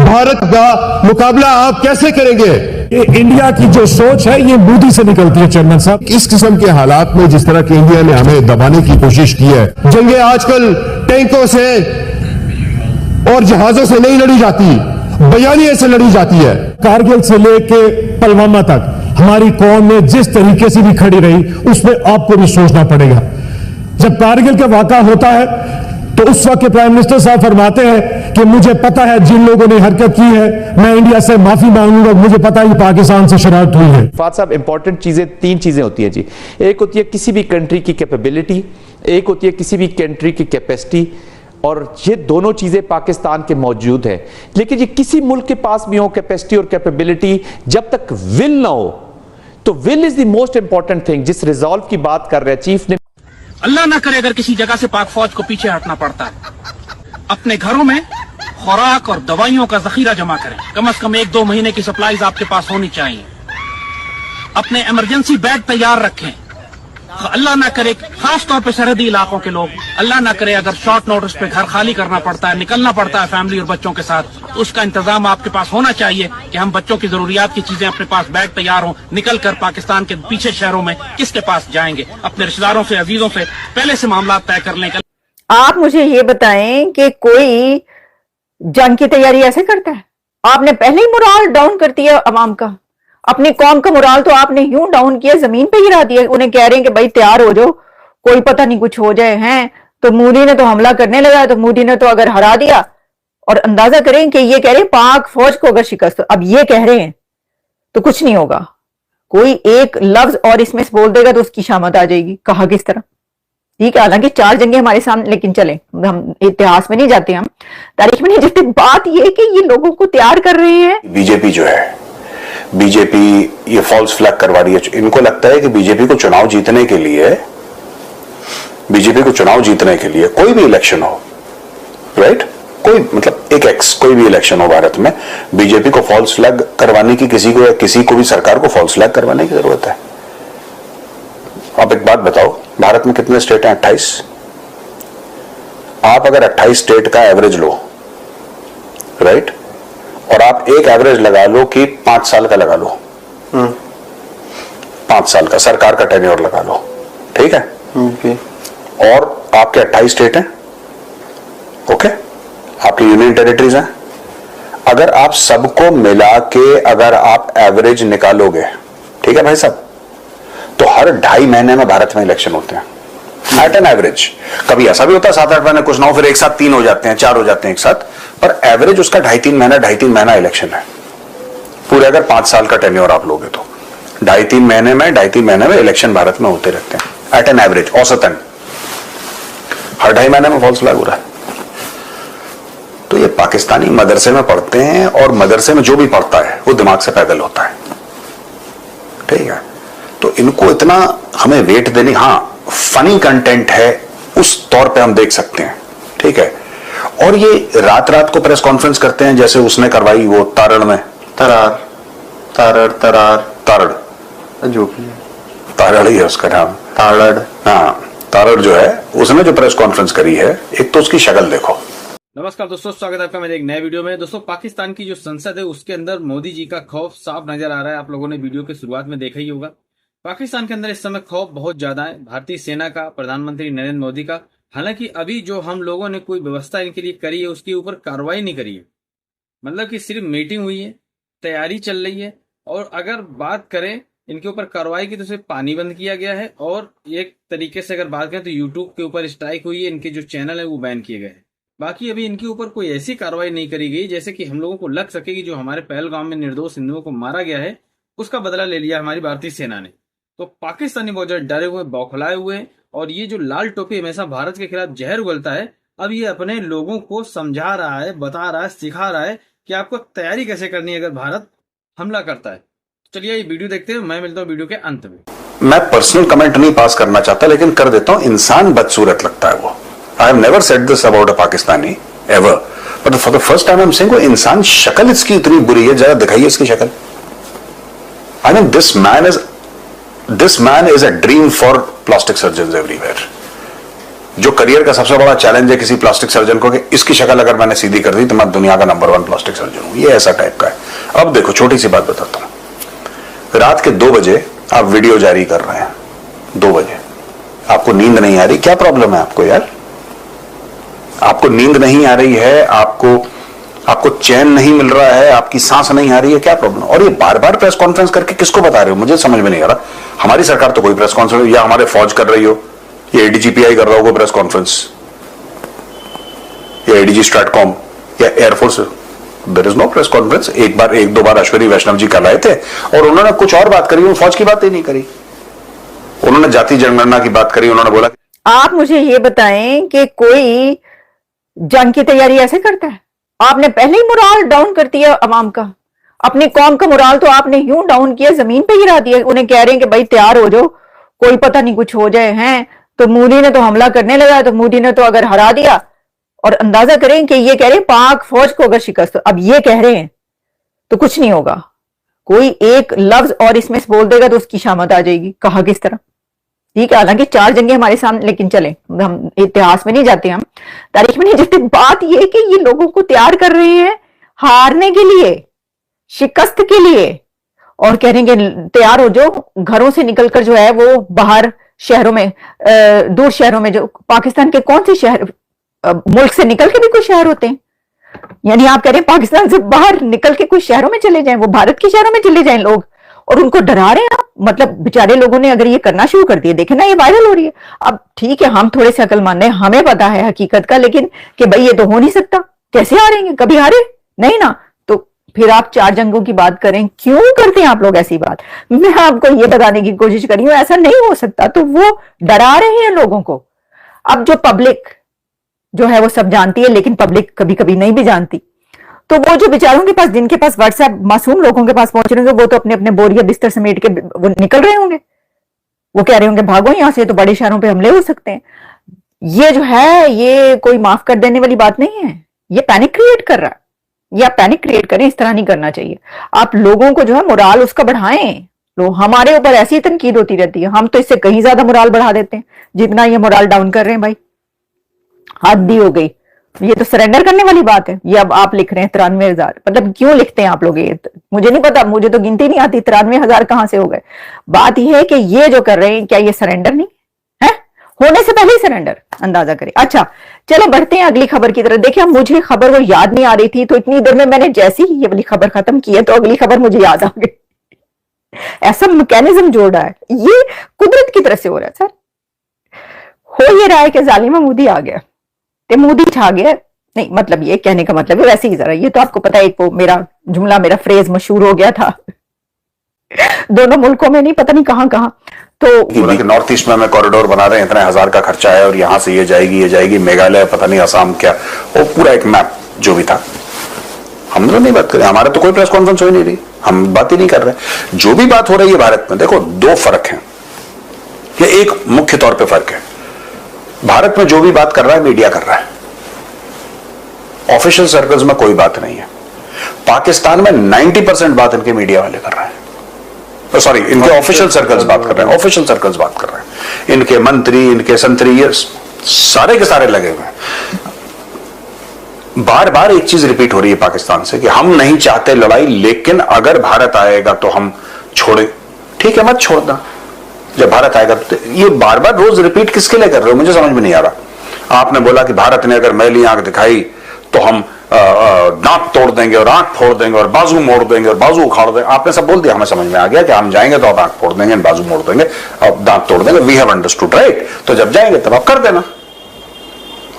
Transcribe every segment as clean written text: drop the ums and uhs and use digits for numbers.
भारत का मुकाबला आप कैसे करेंगे? ये इंडिया की जो सोच है ये मोदी से निकलती है चेयरमैन साहब। इस किस्म के हालात में जिस तरह की इंडिया ने हमें दबाने की कोशिश की है, जंगें आजकल टैंकों से और जहाजों से नहीं लड़ी जाती, बयानिए से लड़ी जाती है। कारगिल से लेके पुलवामा तक हमारी कौम में जिस तरीके से भी खड़ी रही, उसमें आपको भी सोचना पड़ेगा। जब कारगिल का वाक़ा होता है तो उस वक्त के प्राइम मिनिस्टर साहब फरमाते हैं कि मुझे पता है जिन लोगों ने हरकत की है, मैं इंडिया से माफी मांगूंगा, मुझे पता है पाकिस्तान से शरारत हुई है। फाद साहब, इंपॉर्टेंट चीजें, तीन चीजें होती है जी। एक होती है किसी भी कंट्री की कैपेबिलिटी, एक होती है किसी भी कंट्री की कैपेसिटी, और ये दोनों चीजें पाकिस्तान के मौजूद है। लेकिन ये किसी मुल्क के पास भी हो कैपेसिटी और कैपेबिलिटी, जब तक विल ना हो, तो will is the most important thing. जिस रिजॉल्व की बात कर रहे हैं चीफ ने, अल्लाह ना करे अगर किसी जगह से पाक फौज को पीछे हटना पड़ता है, अपने घरों में खुराक और दवाइयों का जखीरा जमा करें। कम से कम 1-2 महीने की सप्लाईज आपके पास होनी चाहिए। अपने इमरजेंसी बेड तैयार रखें। अल्लाह ना करे, खास तौर पे सरहदी इलाकों के लोग, अल्लाह ना करे अगर शॉर्ट नोटिस पे घर खाली करना पड़ता है, निकलना पड़ता है फैमिली और बच्चों के साथ, तो उसका इंतजाम आपके पास होना चाहिए कि हम बच्चों की जरूरियात की चीजें अपने पास बैग तैयार हों, निकल कर पाकिस्तान के पीछे शहरों में किसके पास जाएंगे, अपने रिश्तेदारों से, अजीजों से पहले से मामला तय कर लें। आप मुझे ये बताएं कि कोई जंग की तैयारी ऐसे करता है? आपने पहले ही मोराल डाउन कर दिया अवाम का, अपनी कौम का मोराल तो आपने यूं डाउन किया, जमीन पे गिरा दिया। उन्हें कह रहे हैं कि भाई तैयार हो जाओ, कोई पता नहीं कुछ हो जाए। हैं तो मोदी ने तो हमला करने लगा, तो मोदी ने तो अगर हरा दिया, और अंदाजा करें कि ये कह रहे हैं पाक फौज को अगर शिकस्त, अब ये कह रहे हैं तो कुछ नहीं होगा। कोई एक लफ्ज और इसमें बोल देगा तो उसकी शामत आ जाएगी। कहा किस तरह? ठीक है, हालांकि 4 जंगें हमारे सामने, लेकिन चले, हम इतिहास में नहीं जाते, हम तारीख में नहीं जाते। बात ये कि ये लोगों को तैयार कर रहे हैं। बीजेपी जो है, बीजेपी ये फॉल्स फ्लैग करवा रही है। इनको लगता है कि बीजेपी को चुनाव जीतने के लिए, कोई भी इलेक्शन हो, राइट, कोई मतलब कोई भी इलेक्शन हो भारत में, बीजेपी को फॉल्स फ्लैग करवाने की, किसी को भी सरकार को फॉल्स फ्लैग करवाने की जरूरत है। आप एक बात बताओ, भारत में कितने स्टेट हैं? 28। आप अगर 28 स्टेट का एवरेज लो, राइट, और आप एक एवरेज लगा लो कि 5 साल का लगा लो, 5 साल का सरकार का टेन्योर लगा लो, ठीक है, ओके। और आपके 28 स्टेट हैं, ओके, आपकी यूनियन टेरिटरीज हैं। अगर आप सबको मिला के अगर आप एवरेज निकालोगे, ठीक है भाई साहब, तो हर 2.5 महीने में भारत में इलेक्शन होते हैं एट एन एवरेज। कभी ऐसा भी होता है 7-8 महीने कुछ ना हो, फिर एक साथ 3 हो जाते हैं, 4 हो जाते हैं एक साथ, पर एवरेज उसका 2.5-3 महीना इलेक्शन है पूरे। अगर 5 साल का टेन्योर आप लोगे तो 2.5-3 महीने में इलेक्शन भारत में होते रहते हैं एट एन एवरेज, औसतन। हर 2.5 महीने में फॉल्स फ्लैग हो रहा है। तो ये पाकिस्तानी मदरसे में पढ़ते हैं, और मदरसे में जो भी पढ़ता है वो दिमाग से पैदल होता है, ठीक है। तो इनको इतना हमें वेट देनी, हाँ फनी कंटेंट है उस तौर पे हम देख सकते हैं, ठीक है। और ये रात रात को प्रेस कॉन्फ्रेंस करते हैं, जैसे उसने करवाई वो तारड़ में, तारड़ जो भी तारड़ ही है उसका नाम, तारड़, हाँ तारड़ जो है, उसने जो प्रेस कॉन्फ्रेंस करी है, एक तो उसकी शक्ल देखो। नमस्कार दोस्तों, स्वागत है आपका मेरे एक नए वीडियो में। दोस्तों, पाकिस्तान की जो संसद है उसके अंदर मोदी जी का खौफ साफ नजर आ रहा है। आप लोगों ने वीडियो के शुरुआत में देखा ही होगा। पाकिस्तान के अंदर इस समय खौफ बहुत ज्यादा है, भारतीय सेना का, प्रधानमंत्री नरेंद्र मोदी का। हालांकि अभी जो हम लोगों ने कोई व्यवस्था इनके लिए करी है उसके ऊपर कार्रवाई नहीं करी है, मतलब कि सिर्फ मीटिंग हुई है, तैयारी चल रही है। और अगर बात करें इनके ऊपर कार्रवाई की तो सिर्फ पानी बंद किया गया है, और एक तरीके से अगर बात करें तो यूट्यूब के ऊपर स्ट्राइक हुई है, इनके जो चैनल है वो बैन किए गए हैं। बाकी अभी इनके ऊपर कोई ऐसी कार्रवाई नहीं करी गई जैसे कि हम लोगों को लग सके कि जो हमारे पहलगाम में निर्दोष हिंदुओं को मारा गया है उसका बदला ले लिया हमारी भारतीय सेना ने। तो पाकिस्तानी बहुत ज्यादा डरे हुए, बौखलाए हुए हैं। और ये जो लाल टोपी हमेशा भारत के खिलाफ जहर उगलता है, अब ये अपने लोगों को समझा रहा है, बता रहा है, सिखा रहा है कि आपको तैयारी कैसे करनी है अगर भारत हमला करता है। चलिए ये वीडियो देखते हैं, मैं मिलता हूँ वीडियो के अंत में। मैं पर्सनल कमेंट नहीं पास करना चाहता, लेकिन कर देता हूं। इंसान बदसूरत लगता है वो। I have never said this about a Pakistani ever, but for the first time I am saying वो इंसान, शक्ल इसकी इतनी बुरी है, जरा दिखाइए इसकी शक्ल। I mean this man is a dream for plastic surgeons everywhere. जो करियर का सबसे बड़ा चैलेंज है किसी प्लास्टिक सर्जन को कि इसकी शक्ल अगर मैंने सीधी कर दी तो मैं दुनिया का नंबर 1 प्लास्टिक सर्जन हूं, ये ऐसा टाइप का है। अब देखो छोटी सी बात बताता हूं, रात के 2 बजे आप वीडियो जारी कर रहे हैं, 2 बजे आपको नींद नहीं आ रही, क्या प्रॉब्लम है आपको यार? आपको नींद नहीं आ रही है, आपको चैन नहीं मिल रहा है, आपकी सांस नहीं आ रही है, क्या प्रॉब्लम? और ये बार बार प्रेस कॉन्फ्रेंस करके किसको बता रहे हो, मुझे समझ में नहीं आ रहा। हमारी सरकार तो कोई प्रेस कॉन्फ्रेंस, या हमारे फौज कर रही हो, या एडीजीपीआई कर रहा होगा प्रेस कॉन्फ्रेंस, या एडीजी स्ट्रैटकॉम या air force, there is no press conference. एक दो बार अश्विनी वैष्णव जी कल आए थे और उन्होंने कुछ और बात करी, फौज की बात ही नहीं करी, उन्होंने जाति जनगणना की बात करी। उन्होंने बोला आप मुझे ये बताएं कि कोई जंग की तैयारी ऐसे करता है? आपने पहले ही मोराल डाउन कर दिया अवाम का, अपनी कौम का मोराल तो आपने यूं डाउन किया, जमीन पे गिरा दिया। उन्हें कह रहे हैं कि भाई तैयार हो जाओ, कोई पता नहीं कुछ हो जाए। हैं तो मोदी ने तो हमला करने लगा, तो मोदी ने तो अगर हरा दिया, और अंदाजा करें कि ये कह रहे हैं पाक फौज को अगर शिकस्त, अब ये कह रहे हैं तो कुछ नहीं होगा। कोई एक लफ्ज और इसमें बोल देगा तो उसकी शामत आ जाएगी। कहा किस तरह? ठीक है, हालांकि 4 जंगें हमारे सामने, लेकिन चले हम इतिहास में नहीं जाते, हम तारीख में नहीं जाते। बात यह कि ये लोगों को तैयार कर रहे हैं हारने के लिए, शिकस्त के लिए, और कह रहे हैं कि तैयार हो जाओ। घरों से निकलकर जो है वो बाहर शहरों में, दूर शहरों में, जो पाकिस्तान के कौन से शहर, मुल्क से निकल के भी कोई शहर होते हैं, यानी आप कह रहे हैं पाकिस्तान से बाहर निकल के कुछ शहरों में चले जाएं, वो भारत के शहरों में चले जाएं लोग, और उनको डरा रहे हैं आप। मतलब बेचारे लोगों ने अगर ये करना शुरू कर दिया, देखे ना ये वायरल हो रही है। अब ठीक है, हम थोड़े से अकलमंद हैं, हमें पता है हकीकत का, लेकिन कि भाई ये तो हो नहीं सकता, कैसे हारेंगे? कभी हारे नहीं ना, तो फिर आप 4 जंगों की बात करें, क्यों करते हैं आप लोग ऐसी बात? मैं आपको ये बताने की कोशिश करी हूं ऐसा नहीं हो सकता, तो वो डरा रहे हैं लोगों को। अब जो पब्लिक जो है वो सब जानती है, लेकिन पब्लिक कभी कभी नहीं भी जानती, तो वो जो बेचारों के पास, जिनके पास व्हाट्सएप मासूम लोगों के पास पहुंच रहे होंगे, वो तो अपने अपने बोरिया बिस्तर समेट के वो निकल रहे होंगे, वो कह रहे होंगे भागो यहां से, तो बड़े शहरों पे हमले हो सकते हैं। ये जो है ये कोई माफ कर देने वाली बात नहीं है, ये पैनिक क्रिएट कर रहा है। ये आप पैनिक क्रिएट करें, इस तरह नहीं करना चाहिए। आप लोगों को जो है मोराल उसका बढ़ाएं। लोग हमारे ऊपर ऐसी तनकीद होती रहती है, हम तो इससे कहीं ज्यादा मोराल बढ़ा देते हैं जितना ये मोराल डाउन कर रहे हैं। भाई हद ही हो गई, ये तो सरेंडर करने वाली बात है। ये अब आप लिख रहे हैं 93,000, मतलब क्यों लिखते हैं आप लोग ये? मुझे नहीं पता, मुझे तो गिनती नहीं आती, 93,000 कहां से हो गए। बात यह है कि ये जो कर रहे हैं, क्या ये सरेंडर नहीं है? होने से पहले ही सरेंडर, अंदाजा करें। अच्छा चलो बढ़ते हैं अगली खबर की तरफ। देखिए मुझे खबर वो याद नहीं आ रही थी, तो इतनी देर में मैंने जैसी ही ये वाली खबर खत्म की है तो अगली खबर मुझे याद आ गई। ऐसा मैकेनिज्म जोड़ रहा है, ये कुदरत की तरफ से हो रहा है। सर हो ये रहा है कि जालिमा मोदी आ गया, ते मोदी छा गया, नहीं मतलब ये कहने का मतलब है वैसे ही जरा, ये तो आपको पता है, एक वो मेरा जुमला, मेरा फ्रेज मशहूर हो गया था दोनों मुल्कों में, नहीं पता नहीं कहां कहां। तो नॉर्थ ईस्ट में हमें कॉरिडोर बना रहे हैं, इतने 1000 का खर्चा है, और यहां से ये जाएगी मेघालय, पता नहीं असम, क्या वो पूरा एक मैप जो भी था। हम तो नहीं बात करें, हमारे तो कोई प्रेस कॉन्फ्रेंस हो ही नहीं रही, हम बात ही नहीं कर रहे। जो भी बात हो रही है भारत में, देखो 2 फर्क है, ये एक मुख्य तौर पे फर्क है। भारत में जो भी बात कर रहा है मीडिया कर रहा है, ऑफिशियल सर्कल्स में कोई बात नहीं है। पाकिस्तान में 90% बात इनके मीडिया वाले कर रहे हैं, सॉरी इनके ऑफिशियल सर्कल्स बात कर रहे हैं, ऑफिशियल सर्कल्स बात कर रहे हैं, इनके मंत्री, इनके संतरी, ये सारे के सारे लगे हुए हैं। बार बार एक चीज रिपीट हो रही है पाकिस्तान से कि हम नहीं चाहते लड़ाई, लेकिन अगर भारत आएगा तो हम छोड़े। ठीक है, मत छोड़ना, जब भारत आएगा तो। ये बार बार रोज रिपीट किसके लिए कर रहे हो, मुझे समझ में नहीं आ रहा। आपने बोला कि भारत ने अगर मैली आंख दिखाई तो हम दांत तोड़ देंगे और आंख फोड़ देंगे और बाजू मोड़ देंगे और बाजू उखाड़ देंगे। आपने सब बोल दिया, हमें समझ में आ गया कि हम जाएंगे तो आप आंख फोड़ देंगे, बाजू मोड़ देंगे और दांत तोड़ देंगे। We have understood, right? तो जब जाएंगे तब आप कर देना।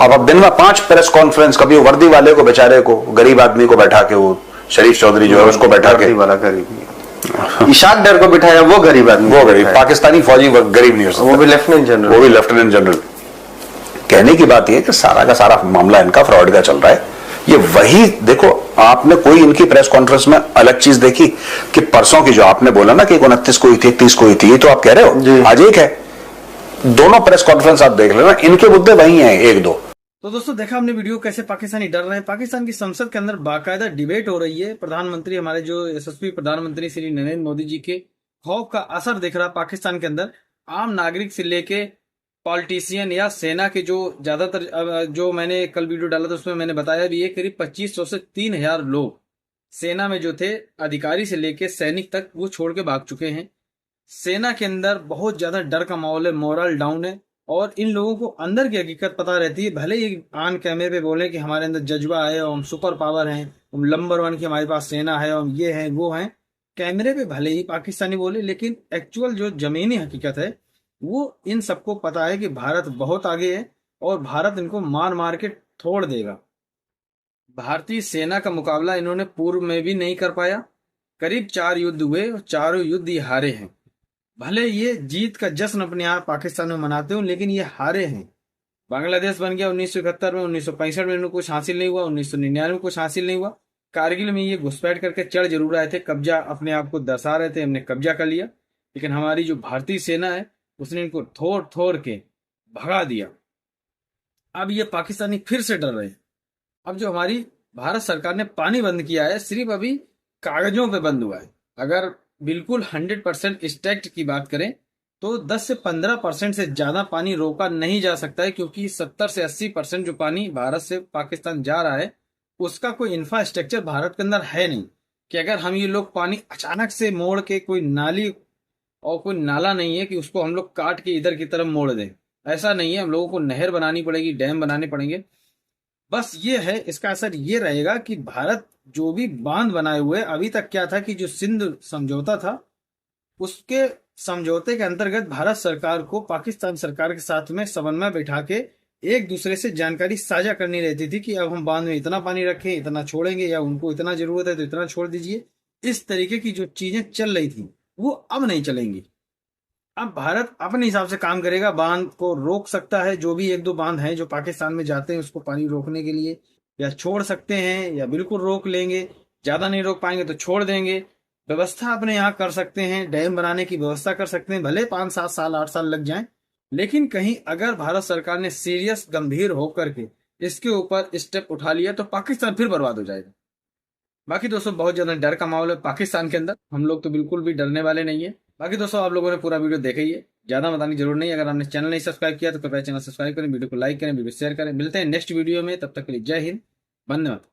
अब दिन में 5 प्रेस कॉन्फ्रेंस, कभी वर्दी वाले को, बेचारे को, गरीब आदमी को बैठा के, वो शरीफ चौधरी जो है उसको बैठा के, वाला गरीब इशाक डर को बिठाया, वो गरीब आदमी, वो गरीब पाकिस्तानी फौजी गरीब नहीं हो सकता, वो भी लेफ्टिनेंट जनरल, वो भी लेफ्टिनेंट जनरल। कहने की बात यह कि सारा का सारा मामला इनका फ्रॉड का चल रहा है। ये वही देखो, आपने कोई इनकी प्रेस कॉन्फ्रेंस में अलग चीज देखी कि परसों की जो आपने बोला ना कि 29 को हुई थी, 30 को हुई थी, ये तो आप कह रहे हो आज एक है। दोनों प्रेस कॉन्फ्रेंस आप देख लेना, इनके मुद्दे वही हैं, 1-2। तो दोस्तों देखा हमने वीडियो कैसे पाकिस्तानी डर रहे हैं। पाकिस्तान की संसद के अंदर बाकायदा डिबेट हो रही है। प्रधानमंत्री, हमारे जो यशस्वी प्रधानमंत्री श्री नरेंद्र मोदी जी के खौफ का असर दिख रहा है पाकिस्तान के अंदर। आम नागरिक से लेके पॉलिटिशियन या सेना के जो ज्यादातर, जो मैंने कल वीडियो डाला था उसमें मैंने बताया भी, ये करीब 2500 से 3000 लोग सेना में जो थे, अधिकारी से लेके सैनिक तक, वो छोड़ के भाग चुके हैं। सेना के अंदर बहुत ज्यादा डर का माहौल है, मोरल डाउन है, और इन लोगों को अंदर की हकीकत पता रहती है। भले ही ऑन कैमरे पे बोले कि हमारे अंदर जज्बा है और हम सुपर पावर हैं, हम नंबर 1 की हमारे पास सेना है, हम ये हैं वो हैं, कैमरे पे भले ही पाकिस्तानी बोले, लेकिन एक्चुअल जो जमीनी हकीकत है वो इन सबको पता है कि भारत बहुत आगे है और भारत इनको मार मार के छोड़ देगा। भारतीय सेना का मुकाबला इन्होंने पूर्व में भी नहीं कर पाया। करीब 4 युद्ध हुए और चारों युद्ध ये हारे हैं। भले ये जीत का जश्न अपने यहाँ पाकिस्तान में मनाते हो, लेकिन ये हारे हैं। बांग्लादेश बन गया 1971 में, 1965 में इनको कुछ हासिल नहीं हुआ, 1999 में कुछ हासिल नहीं हुआ। कारगिल में ये घुसपैठ करके चढ़ जरूर आए थे, कब्जा अपने आप को दर्शा रहे थे, हमने कब्जा कर लिया, लेकिन हमारी जो भारतीय सेना है उसने इनको थोड़ थोड़ के भगा दिया। अब ये पाकिस्तानी फिर से डर रहे हैं। अब जो हमारी भारत सरकार ने पानी बंद किया है, सिर्फ अभी कागजों पे बंद हुआ है। अगर बिल्कुल 100% स्टैक्ट की बात करें तो 10 से 15% से ज्यादा पानी रोका नहीं जा सकता है, क्योंकि 70 से 80% जो पानी भारत से पाकिस्तान जा रहा है उसका कोई इंफ्रास्ट्रक्चर भारत के अंदर है नहीं, कि अगर हम ये लोग पानी अचानक से मोड़ के, कोई नाली और कोई नाला नहीं है कि उसको हम लोग काट के इधर की तरफ मोड़ दें, ऐसा नहीं है। हम लोगों को नहर बनानी पड़ेगी, डैम बनाने पड़ेंगे। बस ये है, इसका असर ये रहेगा कि भारत जो भी बांध बनाए हुए, अभी तक क्या था कि जो सिंध समझौता था उसके समझौते के अंतर्गत भारत सरकार को पाकिस्तान सरकार के साथ में समन्वय बैठा के एक दूसरे से जानकारी साझा करनी रहती थी कि अब हम बांध में इतना पानी रखें, इतना छोड़ेंगे, या उनको इतना जरूरत है तो इतना छोड़ दीजिए। इस तरीके की जो चीजें चल रही थी वो अब नहीं चलेंगी। अब भारत अपने हिसाब से काम करेगा, बांध को रोक सकता है। जो भी 1-2 बांध हैं जो पाकिस्तान में जाते हैं उसको पानी रोकने के लिए या छोड़ सकते हैं या बिल्कुल रोक लेंगे, ज्यादा नहीं रोक पाएंगे तो छोड़ देंगे। व्यवस्था अपने यहाँ कर सकते हैं, डैम बनाने की व्यवस्था कर सकते हैं, भले 5-7 साल 8 साल लग जाएं, लेकिन कहीं अगर भारत सरकार ने सीरियस गंभीर होकर के इसके ऊपर स्टेप उठा लिया तो पाकिस्तान फिर बर्बाद हो जाएगा। बाकी दोस्तों बहुत ज्यादा डर का माहौल है पाकिस्तान के अंदर, हम लोग तो बिल्कुल भी डरने वाले नहीं है। बाकी दोस्तों आप लोगों ने पूरा वीडियो देखा ही है, ज्यादा बताने की जरूरत नहीं। अगर आपने चैनल नहीं सब्सक्राइब किया तो कृपया चैनल सब्सक्राइब करें, वीडियो को लाइक करें, वीडियो शेयर करें। मिलते हैं नेक्स्ट वीडियो में, तब तक के लिए जय हिंद, वंदे मातरम।